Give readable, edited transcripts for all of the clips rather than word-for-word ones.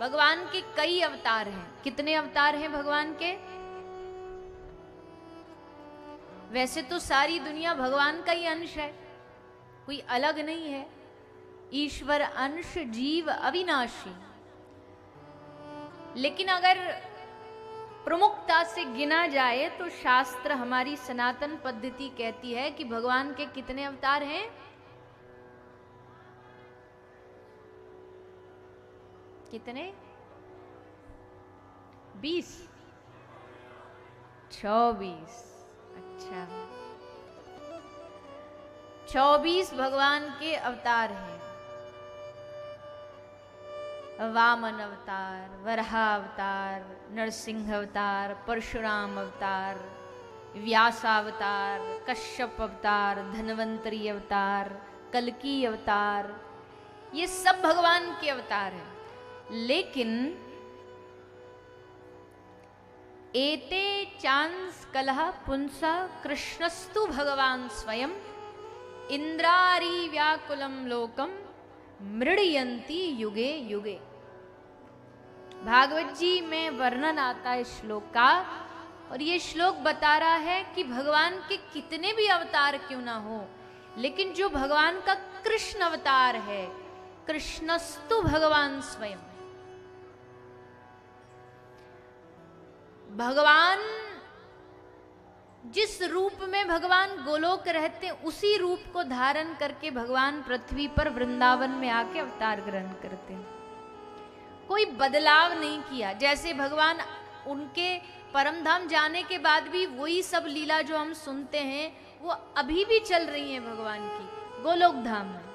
भगवान के कई अवतार हैं। कितने अवतार हैं भगवान के? वैसे तो सारी दुनिया भगवान का ही अंश है, कोई अलग नहीं है। ईश्वर अंश जीव अविनाशी। लेकिन अगर प्रमुखता से गिना जाए तो शास्त्र, हमारी सनातन पद्धति कहती है कि भगवान के कितने अवतार हैं? कितने? 20? 24। अच्छा, 24 भगवान के अवतार हैं। वामन अवतार, वराह अवतार, नरसिंह अवतार, परशुराम अवतार, व्यासावतार, कश्यप अवतार, धन्वंतरी अवतार, कल्की अवतार, ये सब भगवान के अवतार हैं। लेकिन एते चांस कलह पुंसा कृष्णस्तु भगवान स्वयं इंद्रारी व्याकुलम लोकम मृडयंती युगे युगे। भागवत जी में वर्णन आता है श्लोक का, और ये श्लोक बता रहा है कि भगवान के कितने भी अवतार क्यों ना हो, लेकिन जो भगवान का कृष्ण अवतार है, कृष्णस्तु भगवान स्वयं, भगवान जिस रूप में भगवान गोलोक रहते उसी रूप को धारण करके भगवान पृथ्वी पर वृंदावन में आके अवतार ग्रहण करते हैं। कोई बदलाव नहीं किया। जैसे भगवान उनके परम धाम जाने के बाद भी वही सब लीला जो हम सुनते हैं वो अभी भी चल रही है भगवान की गोलोक धाम में।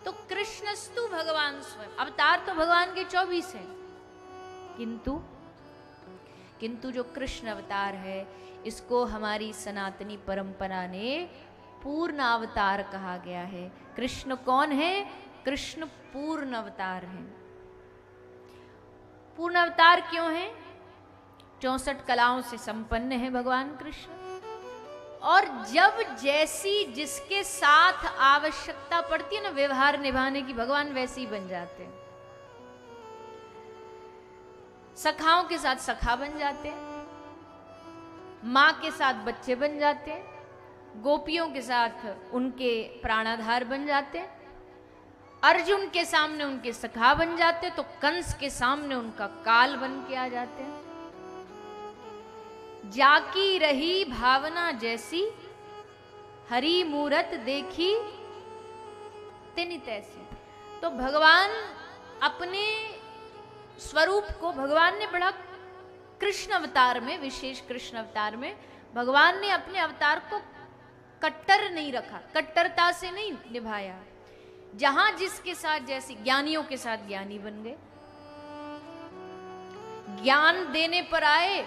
तो कृष्णस्तु भगवान स्वयं, अवतार तो भगवान के 24 हैं, किंतु जो कृष्ण अवतार है इसको हमारी सनातनी परंपरा ने पूर्ण अवतार कहा गया है। कृष्ण कौन है? कृष्ण पूर्ण अवतार है। पूर्ण अवतार क्यों है? 64 कलाओं से संपन्न है भगवान कृष्ण, और जब जैसी जिसके साथ आवश्यकता पड़ती है ना व्यवहार निभाने की, भगवान वैसे ही बन जाते हैं। सखाओं के साथ सखा बन जाते हैं, माँ के साथ बच्चे बन जाते हैं, गोपियों के साथ उनके प्राणाधार बन जाते हैं, अर्जुन के सामने उनके सखा बन जाते, तो कंस के सामने उनका काल बन के आ जाते हैं। जाकी रही भावना जैसी, हरि मूरत देखी तिनि तैसी। तो भगवान अपने स्वरूप को, भगवान ने बड़ा कृष्ण अवतार में, विशेष कृष्ण अवतार में भगवान ने अपने अवतार को कट्टर नहीं रखा, कट्टरता से नहीं निभाया। जहां जिसके साथ जैसे, ज्ञानियों के साथ ज्ञानी बन गए, ज्ञान देने पर आए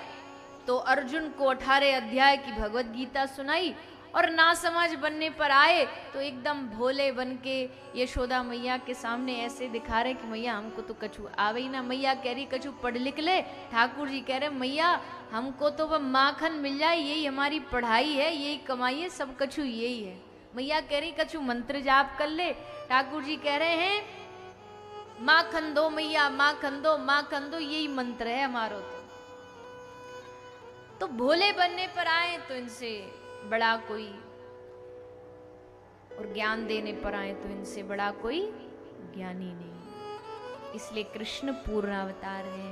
तो अर्जुन को 18 अध्याय की भगवत गीता सुनाई, और ना समझ बनने पर आए तो एकदम भोले बन के यशोदा मैया के सामने ऐसे दिखा रहे कि मैया हमको तो कछु आवे ही ना। मैया कह रही कछु पढ़ लिख ले। ठाकुर जी कह रहे मैया हमको तो वह माखन मिल जाए, यही हमारी पढ़ाई है, यही कमाई है, सब कछु यही है। मैया कह रही कछु मंत्र जाप कर ले। ठाकुर जी कह रहे हैं माखन दो मैया, माखन दो, माखन दो, यही मंत्र है हमारो। तो भोले बनने पर आए तो इनसे बड़ा कोई, और ज्ञान देने पर आए तो इनसे बड़ा कोई ज्ञानी नहीं। इसलिए कृष्ण पूर्ण अवतार है।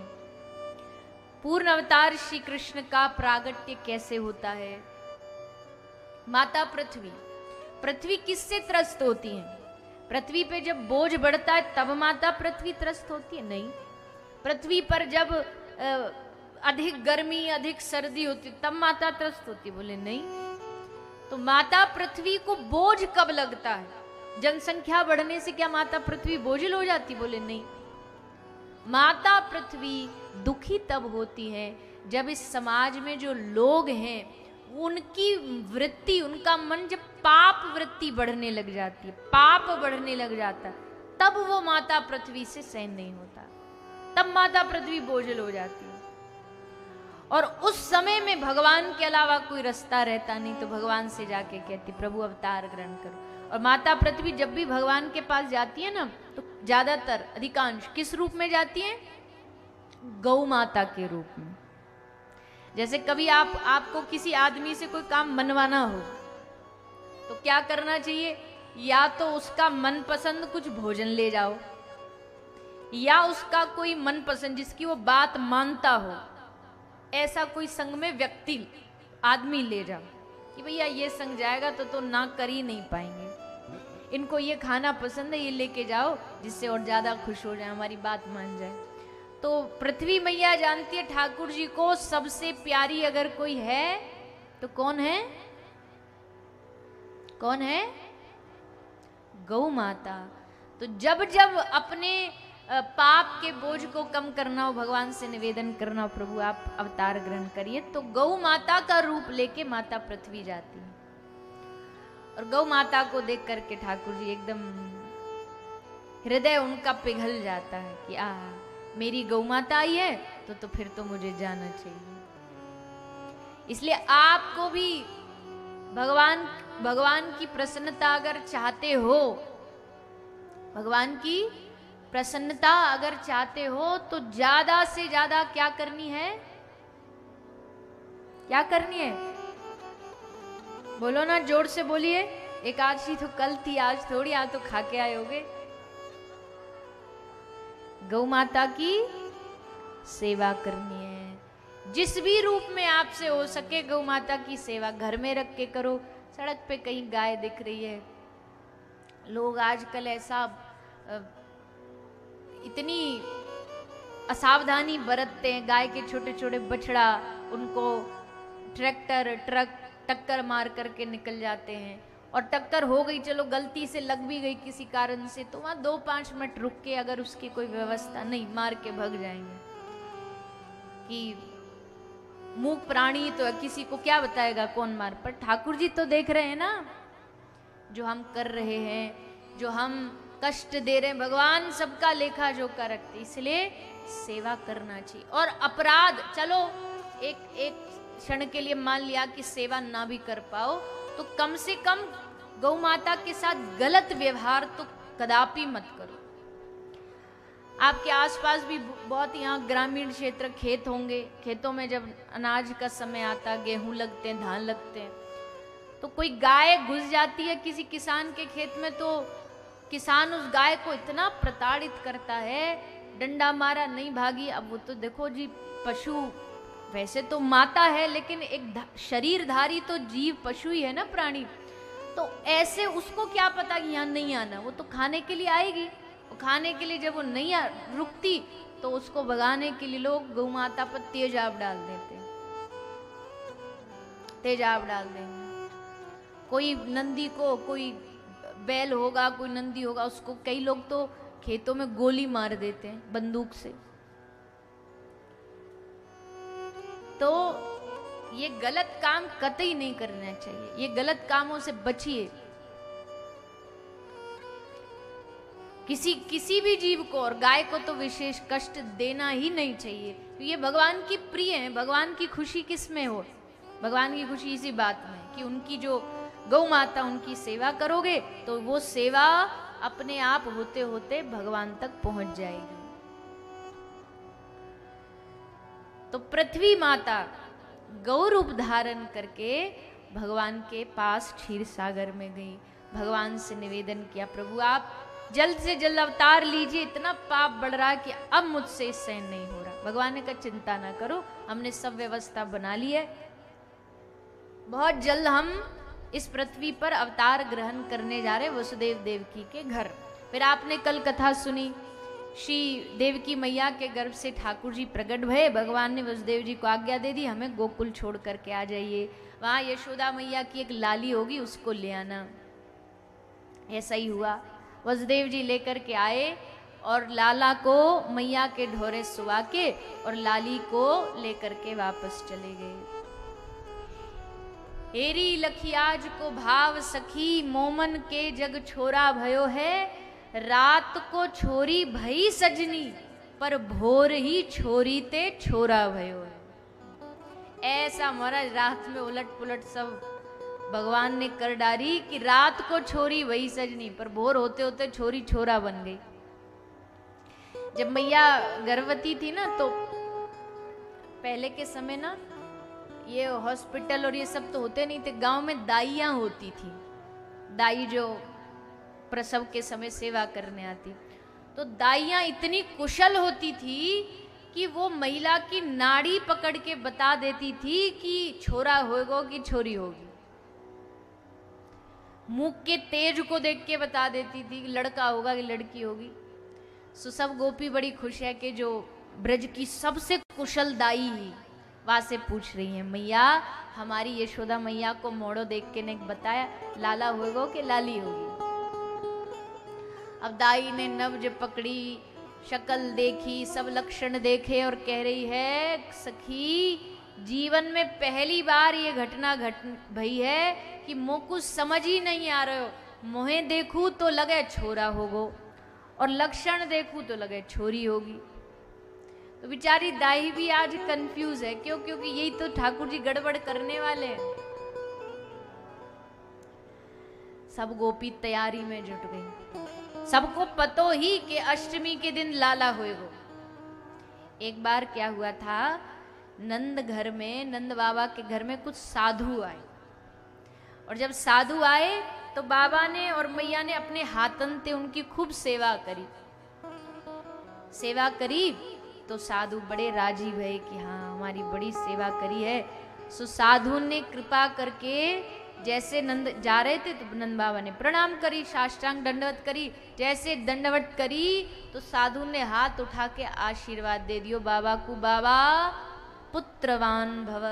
पूर्ण अवतार श्री कृष्ण का प्रागट्य कैसे होता है? माता पृथ्वी, पृथ्वी किससे त्रस्त होती है? पृथ्वी पे जब बोझ बढ़ता है तब माता पृथ्वी त्रस्त होती है? नहीं। पृथ्वी पर जब अधिक गर्मी, अधिक सर्दी होती तब माता त्रस्त होती? बोले नहीं। तो माता पृथ्वी को बोझ कब लगता है? जनसंख्या बढ़ने से क्या माता पृथ्वी बोझिल हो जाती? बोले नहीं। माता पृथ्वी दुखी तब होती है जब इस समाज में जो लोग हैं उनकी वृत्ति, उनका मन जब पाप वृत्ति बढ़ने लग जाती है, पाप बढ़ने लग जाता है, तब वो माता पृथ्वी से सहन नहीं होता, तब माता पृथ्वी बोझिल हो जाती है। और उस समय में भगवान के अलावा कोई रास्ता रहता नहीं, तो भगवान से जाके कहती प्रभु अवतार ग्रहण करो। और माता पृथ्वी जब भी भगवान के पास जाती है ना, तो ज्यादातर अधिकांश किस रूप में जाती है? गौ माता के रूप में। जैसे कभी आपको किसी आदमी से कोई काम मनवाना हो तो क्या करना चाहिए? या तो उसका मनपसंद कुछ भोजन ले जाओ, या उसका कोई मनपसंद जिसकी वो बात मानता हो ऐसा कोई संग में व्यक्ति आदमी ले जाओ कि भैया ये संग जाएगा तो ना कर ही नहीं पाएंगे, इनको ये खाना पसंद है, ये लेके जाओ जिससे और ज्यादा खुश हो जाए, हमारी बात मान जाए। तो पृथ्वी मैया जानती है ठाकुर जी को सबसे प्यारी अगर कोई है तो कौन है? कौन है? गौ माता। तो जब जब अपने पाप के बोझ को कम करना हो, भगवान से निवेदन करना हो, प्रभु आप अवतार ग्रहण करिए, तो गौ माता का रूप लेके माता पृथ्वी जाती है। और गौ माता को देख करके ठाकुर जी एकदम हृदय उनका पिघल जाता है कि मेरी गौ माता आई है तो फिर तो मुझे जाना चाहिए। इसलिए आपको भी भगवान की प्रसन्नता अगर चाहते हो, भगवान की प्रसन्नता अगर चाहते हो तो ज्यादा से ज्यादा क्या करनी है? क्या करनी है? बोलो ना, जोर से बोलिए। एकादशी तो कल थी, आज थोड़ी, आज तो खा के आए होगे। गौ माता की सेवा करनी है, जिस भी रूप में आपसे हो सके गौ माता की सेवा घर में रख के करो। सड़क पे कहीं गाय दिख रही है, लोग आजकल ऐसा इतनी असावधानी बरतते हैं, गाय के छोटे छोटे बछड़ा उनको ट्रैक्टर ट्रक टक्कर मार करके निकल जाते हैं। और टक्कर हो गई, चलो गलती से लग भी गई किसी कारण से, तो वहां 2-5 मिनट रुक के अगर उसकी कोई व्यवस्था नहीं, मार के भाग जाएंगे कि मूक प्राणी तो किसी को क्या बताएगा कौन मार। पर ठाकुर जी तो देख रहे हैं ना जो हम कर रहे हैं, जो हम कष्ट दे रहे हैं, भगवान सबका लेखा जोखा रखते, इसलिए सेवा करना चाहिए। और अपराध, चलो एक क्षण के लिए मान लिया कि सेवा ना भी कर पाओ, तो कम से कम गौ माता के साथ गलत व्यवहार तो कदापि मत करो। आपके आसपास भी बहुत यहाँ ग्रामीण क्षेत्र खेत होंगे, खेतों में जब अनाज का समय आता, गेहूं लगते हैं, धान लगते हैं, तो कोई गाय घुस जाती है किसी किसान के खेत में, तो किसान उस गाय को इतना प्रताड़ित करता है, डंडा मारा नहीं भागी। अब वो तो देखो जी, पशु वैसे तो माता है लेकिन एक शरीरधारी तो जीव पशु ही है ना, प्राणी। तो ऐसे उसको क्या पता कि यहाँ नहीं आना, वो तो खाने के लिए आएगी। वो खाने के लिए जब वो नहीं रुकती तो उसको भगाने के लिए लोग गौ माता पर तेजाब डाल देते, तेजाब डाल देंगे। कोई नंदी को, कोई बैल होगा, कोई नंदी होगा, उसको कई लोग तो खेतों में गोली मार देते हैं बंदूक से। तो ये गलत काम कतई नहीं करना चाहिए, ये गलत कामों से बचिए। किसी भी जीव को, और गाय को तो विशेष कष्ट देना ही नहीं चाहिए। तो ये भगवान की प्रिय है। भगवान की खुशी किस में हो? भगवान की खुशी इसी बात में कि उनकी जो गौ माता, उनकी सेवा करोगे तो वो सेवा अपने आप होते होते भगवान तक पहुंच जाएगी। तो पृथ्वी माता गौ रूप धारण करके भगवान के पास क्षीर सागर में गई, भगवान से निवेदन किया, प्रभु आप जल्द से जल्द अवतार लीजिए, इतना पाप बढ़ रहा है कि अब मुझसे सहन नहीं हो रहा। भगवान ने कहा चिंता ना करो, हमने सब व्यवस्था बना ली है, बहुत जल्द हम इस पृथ्वी पर अवतार ग्रहण करने जा रहे वसुदेव देवकी के घर। फिर आपने कल कथा सुनी, श्री देवकी मैया के गर्भ से ठाकुर जी प्रकट भये, भगवान ने वसुदेव जी को आज्ञा दे दी हमें गोकुल छोड़ करके आ जाइए, वहां यशोदा मैया की एक लाली होगी उसको ले आना। ऐसा ही हुआ, वसुदेव जी लेकर के आए और लाला को मैया के ढोरे सुवा के और लाली को लेकर के वापस चले गए। हेरी लखियाज को भाव सखी, मोमन के जग छोरा भयो है, रात को छोरी भई सजनी, पर भोर ही छोरी ते छोरा भयो है। ऐसा महाराज रात में उलट पुलट सब भगवान ने कर डारी कि रात को छोरी वही सजनी, पर भोर होते होते छोरी छोरा बन गई। जब मैया गर्भवती थी ना, तो पहले के समय ना ये हॉस्पिटल और ये सब तो होते नहीं थे, गांव में दाइयां होती थी, दाई जो प्रसव के समय सेवा करने आती। तो दाइयां इतनी कुशल होती थी कि वो महिला की नाड़ी पकड़ के बता देती थी कि छोरा होगा कि छोरी होगी। मुख के तेज को देख के बता देती थी कि लड़का होगा कि लड़की होगी। सो सब गोपी बड़ी खुश है कि जो ब्रज की सबसे कुशल दाई ही वहां से पूछ रही है, मैया हमारी यशोदा मैया को मोड़ो देख के ने बताया लाला होगा कि लाली होगी। अब दाई ने नब्ज पकड़ी, शक्ल देखी, सब लक्षण देखे और कह रही है, सखी जीवन में पहली बार ये घटना भई है कि मोह कुछ समझ ही नहीं आ रहे हो। मोहे देखूं तो लगे छोरा होगो और लक्षण देखूं तो लगे छोरी होगी। तो बेचारी दाई भी आज कंफ्यूज है, क्यों? क्योंकि यही तो ठाकुर जी गड़बड़ करने वाले हैं। सब गोपी तैयारी में जुट गई, सबको पतो ही कि अष्टमी के दिन लाला होएगो। एक बार क्या हुआ था, नंद घर में, नंद बाबा के घर में कुछ साधु आए, और जब साधु आए तो बाबा ने और मैया ने अपने हाथन से उनकी खूब सेवा करी। सेवा करी तो साधु बड़े राजी भये कि हाँ हमारी बड़ी सेवा करी है। सो साधु ने कृपा करके जैसे नंद जा रहे थे तो नंद बाबा ने प्रणाम करी, साष्टांग दंडवत करी। जैसे दंडवत करी तो साधु ने हाथ उठा के आशीर्वाद दे दियो बाबा को, बाबा पुत्रवान भव।